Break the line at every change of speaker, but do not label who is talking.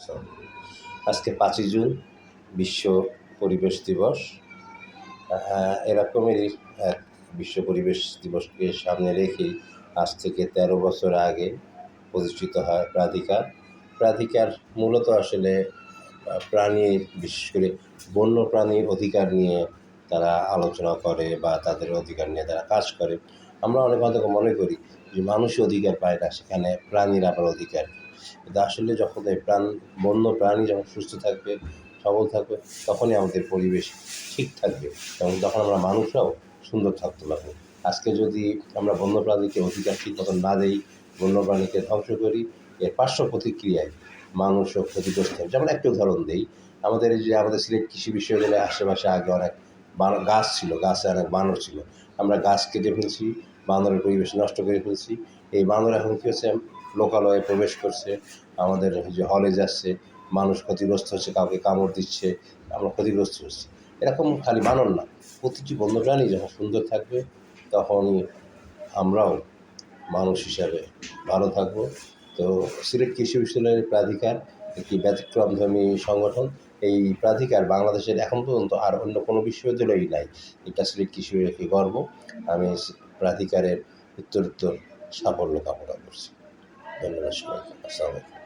So আজকে 5ই June বিশ্ব পরিবেশ দিবস। এরকমেরই এক বিশ্ব পরিবেশ দিবসকে সামনে রেখেই আজ থেকে 13 বছর আগে প্রতিষ্ঠিত হয় প্রাধিকার। প্রাধিকার মূলত আসলে প্রাণীর, বিশেষ করে বন্য প্রাণীর অধিকার নিয়ে তারা আলোচনা করে বা তাদের অধিকার নিয়ে তারা কাজ করে। আমরা অনেক হয়তো মনে করি যে মানুষই অধিকার পায় না, সেখানে প্রাণীর আবার অধিকার। কিন্তু আসলে যখন এই বন্য প্রাণী যখন সুস্থ থাকবে, সবল থাকবে, তখনই আমাদের পরিবেশ ঠিক থাকবে এবং তখন আমরা মানুষরাও সুন্দর থাকতে পারবো। আজকে যদি আমরা বন্য প্রাণীকে অধিকার ঠিক মতন না দেই, বন্য প্রাণীকে ধ্বংস করি, এর পার্শ্ব প্রতিক্রিয়ায় মানুষও ক্ষতিগ্রস্ত হয়। যেমন একটা উদাহরণ দেই, আমাদের এই যে আমাদের সিলেট কৃষি বিশ্ববিদ্যালয়ের আশেপাশে আগে অনেক গাছ ছিল, গাছে অনেক বানর ছিল। আমরা গাছ কেটে ফেলছি, বানরের পরিবেশ নষ্ট করে ফেলছি। এই বানর এখন কী হচ্ছে, লোকালয়ে প্রবেশ করছে, আমাদের যে হলে যাচ্ছে, মানুষ ক্ষতিগ্রস্ত হচ্ছে, কাউকে কামড় দিচ্ছে, আমরা ক্ষতিগ্রস্ত হচ্ছি। এরকম খালি বানর না, প্রতিটি বন্যপ্রাণী যখন সুন্দর থাকবে তখনই আমরাও মানুষ হিসাবে ভালো থাকবো। তো সিলেট কৃষি বিশ্ববিদ্যালয়ের প্রাধিকার একটি ব্যতিক্রমধর্মী সংগঠন। এই প্রাধিকার বাংলাদেশের এখন পর্যন্ত আর অন্য কোনো বিশ্ববিদ্যালয়ই নাই। এটা সিলেট কৃষি বিভাগকে গর্ব। আমি প্রাধিকারের উত্তরোত্তর সাফল্য কামনা করছি। ধন্যবাদ সবাইকে। আসসালামু আলাইকুম।